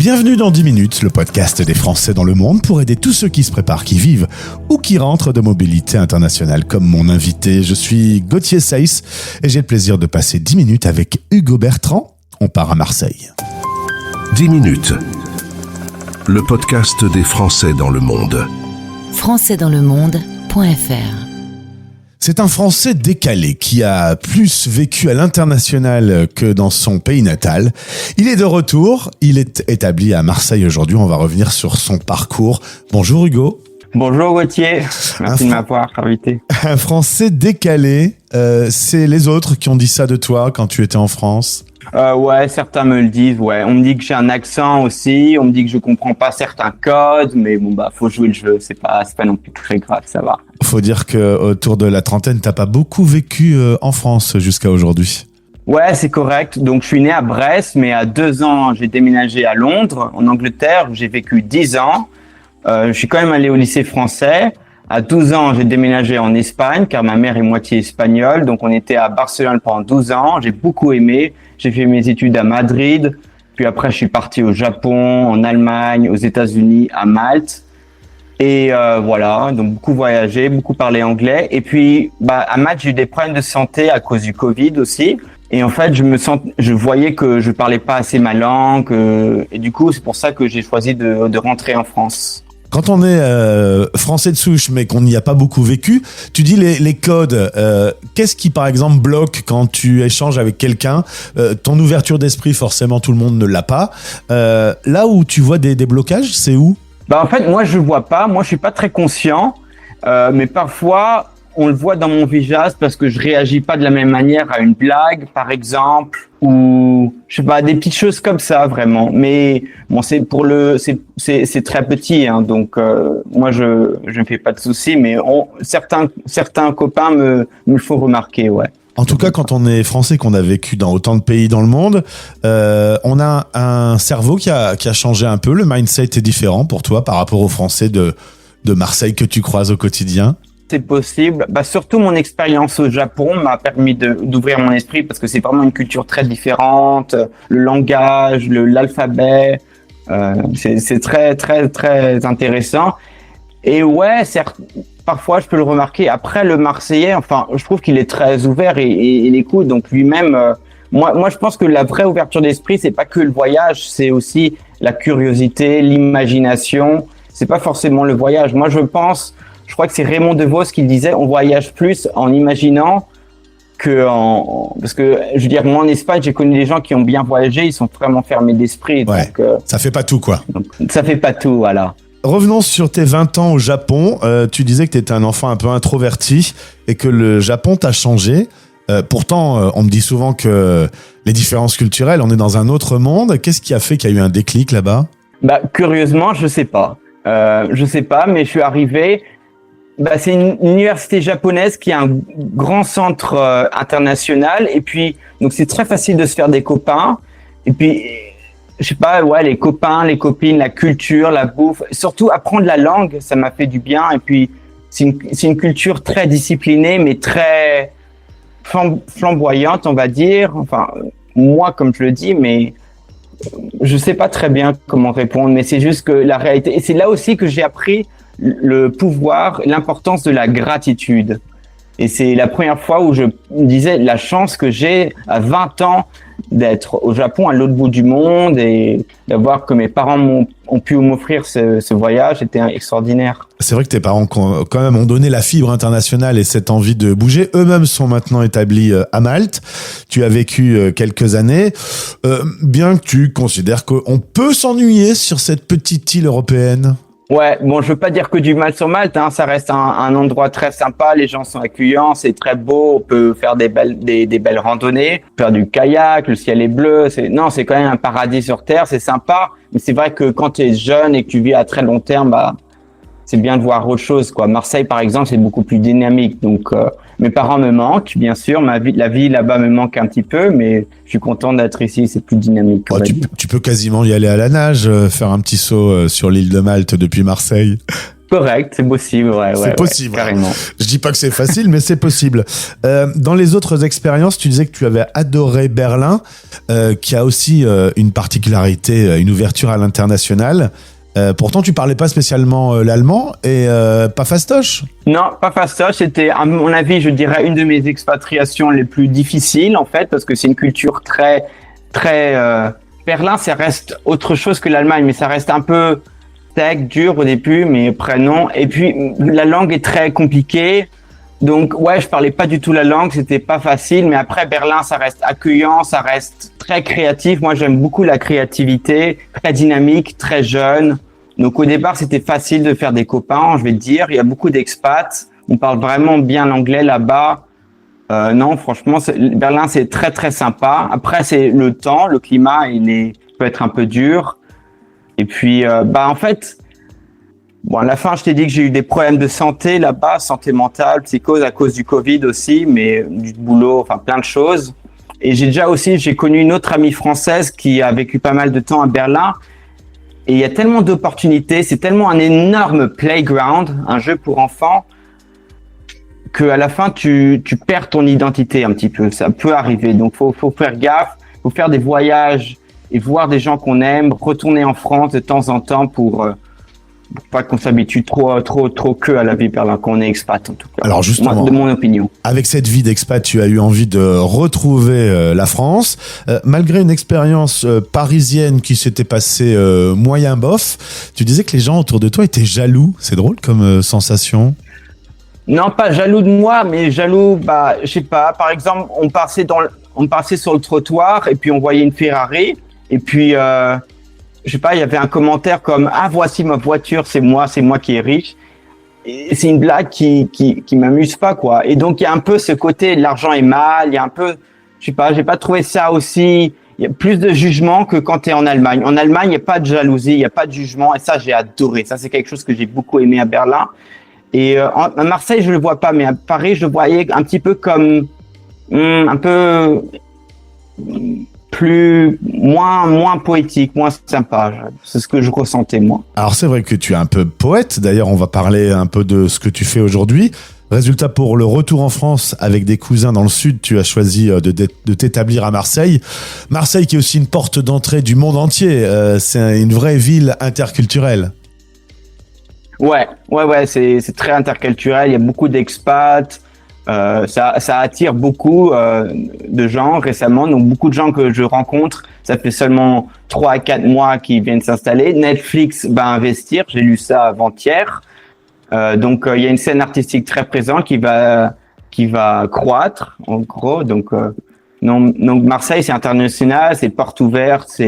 Bienvenue dans 10 minutes, le podcast des Français dans le monde pour aider tous ceux qui se préparent, qui vivent ou qui rentrent de mobilité internationale. Comme mon invité, je suis Gauthier Saïs et j'ai le plaisir de passer 10 minutes avec Hugo Bertrand. On part à Marseille. 10 minutes, le podcast des Français dans le monde. Françaisdanslemonde.fr. C'est un Français décalé qui a plus vécu à l'international que dans son pays natal. Il est de retour, il est établi à Marseille aujourd'hui. On va revenir sur son parcours. Bonjour Hugo. Bonjour Gauthier, merci de m'avoir invité. Un Français décalé, c'est les autres qui ont dit ça de toi quand tu étais en France ? Ouais, certains me le disent, ouais. On me dit que j'ai un accent aussi, on me dit que je comprends pas certains codes, mais bon, faut jouer le jeu, c'est pas non plus très grave, ça va. Faut dire que autour de la trentaine, t'as pas beaucoup vécu en France jusqu'à aujourd'hui. Ouais, c'est correct. Donc, je suis né à Brest, mais à 2 ans, j'ai déménagé à Londres, en Angleterre, où j'ai vécu 10 ans. Je suis quand même allé au lycée français. À 12 ans, j'ai déménagé en Espagne, car ma mère est moitié espagnole. Donc, on était à Barcelone pendant 12 ans. J'ai beaucoup aimé. J'ai fait mes études à Madrid. Puis après, je suis parti au Japon, en Allemagne, aux États-Unis, à Malte. Et voilà, donc beaucoup voyagé, beaucoup parlé anglais. Et puis, à Malte, j'ai eu des problèmes de santé à cause du Covid aussi. Et en fait, je voyais que je parlais pas assez ma langue. Et du coup, c'est pour ça que j'ai choisi de rentrer en France. Quand on est français de souche, mais qu'on n'y a pas beaucoup vécu, tu dis les codes. Qu'est-ce qui, par exemple, bloque quand tu échanges avec quelqu'un ? Ton ouverture d'esprit, forcément, tout le monde ne l'a pas. Là où tu vois des blocages, c'est où ? En fait, moi, je vois pas. Moi, je suis pas très conscient. Mais parfois, on le voit dans mon visage parce que je réagis pas de la même manière à une blague, par exemple, ou je sais pas, des petites choses comme ça, vraiment. Mais bon, c'est très petit, hein, donc moi, je ne fais pas de soucis. Mais certains copains me le font remarquer, ouais. En tout cas, quand on est français, qu'on a vécu dans autant de pays dans le monde, on a un cerveau qui a changé un peu. Le mindset est différent pour toi par rapport aux Français de Marseille que tu croises au quotidien. C'est possible. Surtout mon expérience au Japon m'a permis d'ouvrir mon esprit parce que c'est vraiment une culture très différente. Le langage, l'alphabet, c'est très très très intéressant. Et ouais, parfois je peux le remarquer. Après le Marseillais, je trouve qu'il est très ouvert et il écoute. Donc lui-même, moi je pense que la vraie ouverture d'esprit, c'est pas que le voyage, c'est aussi la curiosité, l'imagination. C'est pas forcément le voyage. Moi je crois que c'est Raymond DeVos qui disait on voyage plus en imaginant parce que je veux dire, moi en Espagne j'ai connu des gens qui ont bien voyagé, ils sont vraiment fermés d'esprit. Ouais, donc ça fait pas tout quoi. Donc, ça fait pas tout, voilà. Revenons sur tes 20 ans au Japon. Tu disais que tu étais un enfant un peu introverti et que le Japon t'a changé. Pourtant, on me dit souvent que les différences culturelles, on est dans un autre monde. Qu'est-ce qui a fait qu'il y a eu un déclic là-bas ? Curieusement, je sais pas, mais je suis arrivé. C'est une université japonaise qui a un grand centre international et puis donc c'est très facile de se faire des copains et puis je sais pas, ouais, les copains, les copines, la culture, la bouffe, surtout apprendre la langue, ça m'a fait du bien. Et puis c'est une culture très disciplinée mais très flamboyante, on va dire. Moi comme je le dis, mais je sais pas très bien comment répondre, mais c'est juste que la réalité, et c'est là aussi que j'ai appris le pouvoir, l'importance de la gratitude. Et c'est la première fois où je me disais la chance que j'ai à 20 ans d'être au Japon, à l'autre bout du monde, et d'avoir que mes parents ont pu m'offrir ce voyage, c'était extraordinaire. C'est vrai que tes parents quand même ont donné la fibre internationale et cette envie de bouger. Eux-mêmes sont maintenant établis à Malte. Tu as vécu quelques années. Bien que tu considères qu'on peut s'ennuyer sur cette petite île européenne. Ouais, bon, je veux pas dire que du mal sur Malte, hein, ça reste un endroit très sympa, les gens sont accueillants, c'est très beau, on peut faire des belles randonnées, faire du kayak, le ciel est bleu, c'est quand même un paradis sur terre, c'est sympa, mais c'est vrai que quand tu es jeune et que tu vis à très long terme, c'est bien de voir autre chose, quoi. Marseille, par exemple, c'est beaucoup plus dynamique, donc mes parents me manquent, bien sûr, la vie là-bas me manque un petit peu, mais je suis content d'être ici, c'est plus dynamique. Tu peux quasiment y aller à la nage, faire un petit saut sur l'île de Malte depuis Marseille. Correct, c'est possible, c'est possible. Carrément. Je dis pas que c'est facile, mais c'est possible. Dans les autres expériences, tu disais que tu avais adoré Berlin, qui a aussi une particularité, une ouverture à l'international. Pourtant, tu parlais pas spécialement l'allemand et pas fastoche. Non, pas fastoche. C'était, à mon avis, je dirais, une de mes expatriations les plus difficiles, en fait, parce que c'est une culture très, très... Berlin, ça reste autre chose que l'Allemagne, mais ça reste un peu sec, dur au début, mais après non. Et puis, la langue est très compliquée. Donc, ouais, je parlais pas du tout la langue, c'était pas facile, mais après, Berlin, ça reste accueillant, ça reste très créatif. Moi, j'aime beaucoup la créativité, très dynamique, très jeune. Donc, au départ, c'était facile de faire des copains, je vais te dire. Il y a beaucoup d'expats. On parle vraiment bien l'anglais là-bas. Non, franchement, Berlin, c'est très, très sympa. Après, c'est le temps, le climat, peut être un peu dur. Et puis, en fait, bon, à la fin, je t'ai dit que j'ai eu des problèmes de santé là-bas, santé mentale, psychose à cause du Covid aussi, mais du boulot, enfin plein de choses. Et j'ai connu une autre amie française qui a vécu pas mal de temps à Berlin. Et il y a tellement d'opportunités, c'est tellement un énorme playground, un jeu pour enfants, qu'à la fin, tu perds ton identité un petit peu. Ça peut arriver. Donc, faut faire gaffe, faut faire des voyages et voir des gens qu'on aime, retourner en France de temps en temps pour pas qu'on s'habitue trop à la vie Berlin, qu'on est expat en tout cas. Alors justement, de mon opinion. Avec cette vie d'expat, tu as eu envie de retrouver la France. Malgré une expérience parisienne qui s'était passée moyen bof, tu disais que les gens autour de toi étaient jaloux. C'est drôle comme sensation. Non, pas jaloux de moi, mais jaloux, je sais pas. Par exemple, on passait sur le trottoir et puis on voyait une Ferrari. Et puis, je sais pas, il y avait un commentaire comme « Ah, voici ma voiture, c'est moi qui est riche ». Et c'est une blague qui m'amuse pas, quoi. Et donc, il y a un peu ce côté « l'argent est mal », il y a un peu, je sais pas, j'ai pas trouvé ça aussi... Il y a plus de jugement que quand tu es en Allemagne. En Allemagne, il n'y a pas de jalousie, il n'y a pas de jugement. Et ça, j'ai adoré. Ça, c'est quelque chose que j'ai beaucoup aimé à Berlin. Et à Marseille, je le vois pas, mais à Paris, je le voyais un petit peu comme... un peu... moins poétique, moins sympa. C'est ce que je ressentais, moi. Alors, c'est vrai que tu es un peu poète. D'ailleurs, on va parler un peu de ce que tu fais aujourd'hui. Résultat, pour le retour en France avec des cousins dans le sud, tu as choisi de t'établir à Marseille. Marseille qui est aussi une porte d'entrée du monde entier. C'est une vraie ville interculturelle. Ouais, c'est très interculturel. Il y a beaucoup d'expats. Ça attire beaucoup de gens récemment. Donc, beaucoup de gens que je rencontre, ça fait seulement 3 à 4 mois qu'ils viennent s'installer. Netflix va investir. J'ai lu ça avant-hier. Donc, il y a une scène artistique très présente qui va croître, en gros. Donc, Marseille, c'est international, c'est porte ouverte,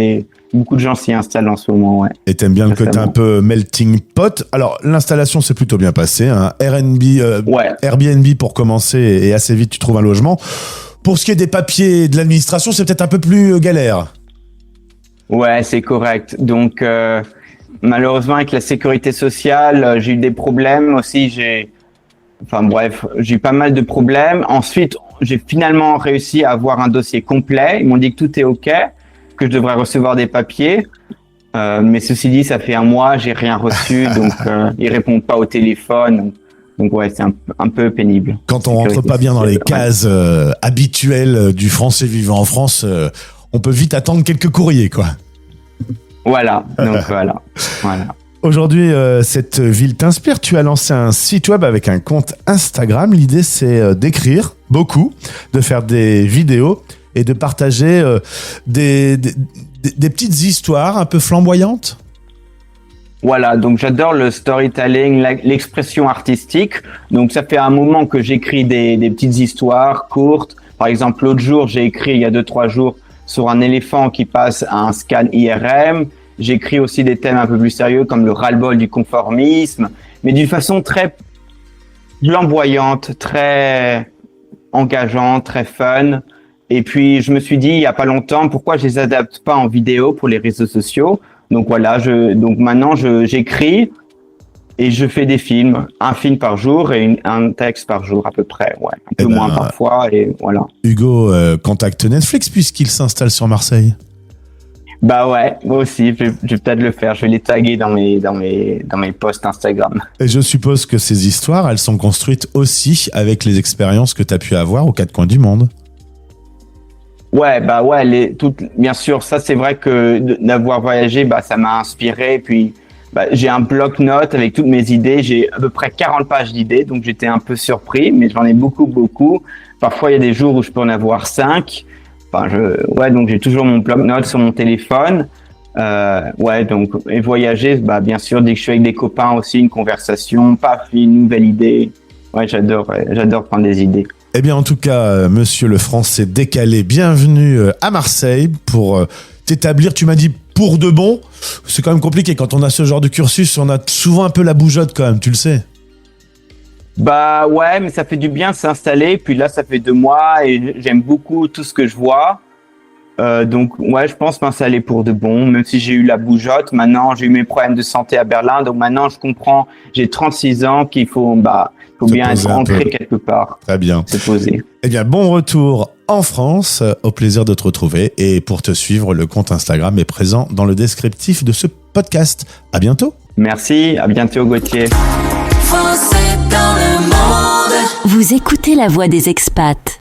beaucoup de gens s'y installent en ce moment, ouais. Et t'aimes bien le côté un peu melting pot. Alors, l'installation s'est plutôt bien passée, hein. Airbnb pour commencer, et assez vite, tu trouves un logement. Pour ce qui est des papiers et de l'administration, c'est peut-être un peu plus galère. Ouais, c'est correct. Donc, malheureusement, avec la sécurité sociale, j'ai eu des problèmes aussi. J'ai eu pas mal de problèmes. Ensuite, j'ai finalement réussi à avoir un dossier complet. Ils m'ont dit que tout est OK, que je devrais recevoir des papiers. Mais ceci dit, ça fait 1 mois, j'ai rien reçu, donc ils répondent pas au téléphone. Donc ouais, c'est un peu pénible. Quand on rentre pas bien dans les cases habituelles du Français vivant en France, on peut vite attendre quelques courriers, quoi. Voilà, donc voilà. Aujourd'hui, cette ville t'inspire. Tu as lancé un site web avec un compte Instagram. L'idée, c'est d'écrire beaucoup, de faire des vidéos et de partager des petites histoires un peu flamboyantes. Voilà, donc j'adore le storytelling, l'expression artistique. Donc ça fait un moment que j'écris des petites histoires courtes. Par exemple, l'autre jour, j'ai écrit il y a 2-3 jours sur un éléphant qui passe à un scan IRM. J'écris aussi des thèmes un peu plus sérieux comme le ras-le-bol du conformisme, mais d'une façon très flamboyante, très engageante, très fun. Et puis, je me suis dit, il y a pas longtemps, pourquoi je les adapte pas en vidéo pour les réseaux sociaux? Donc voilà, donc maintenant, j'écris et je fais des films. Un film par jour et un texte par jour à peu près. Ouais, un peu moins parfois et voilà. Hugo contacte Netflix puisqu'il s'installe sur Marseille. Bah ouais, moi aussi, je vais peut-être le faire. Je vais les taguer dans mes posts Instagram. Et je suppose que ces histoires, elles sont construites aussi avec les expériences que tu as pu avoir aux quatre coins du monde. Ouais, bah ouais, bien sûr, ça c'est vrai que d'avoir voyagé, bah ça m'a inspiré. Puis bah, j'ai un bloc-notes avec toutes mes idées. J'ai à peu près 40 pages d'idées, donc j'étais un peu surpris, mais j'en ai beaucoup. Parfois, il y a des jours où je peux en avoir 5. Enfin, donc j'ai toujours mon bloc-notes sur mon téléphone. Donc, et voyager, bah, bien sûr, dès que je suis avec des copains aussi, une conversation, paf, une nouvelle idée. Ouais, j'adore prendre des idées. Eh bien, en tout cas, monsieur le Français décalé, bienvenue à Marseille pour t'établir, tu m'as dit, pour de bon. C'est quand même compliqué quand on a ce genre de cursus, on a souvent un peu la bougeotte quand même, tu le sais. Bah ouais, mais ça fait du bien de s'installer. Puis là, ça fait 2 mois et j'aime beaucoup tout ce que je vois. Donc ouais, je pense m'installer pour de bon, même si j'ai eu la bougeotte. Maintenant, j'ai eu mes problèmes de santé à Berlin. Donc maintenant, je comprends, j'ai 36 ans qu'il faut bien être ancré quelque part. Très bien. Se poser. Eh bien, bon retour en France. Au plaisir de te retrouver. Et pour te suivre, le compte Instagram est présent dans le descriptif de ce podcast. À bientôt. Merci, à bientôt Gauthier. Français dans le monde. Vous écoutez La Voix des expats.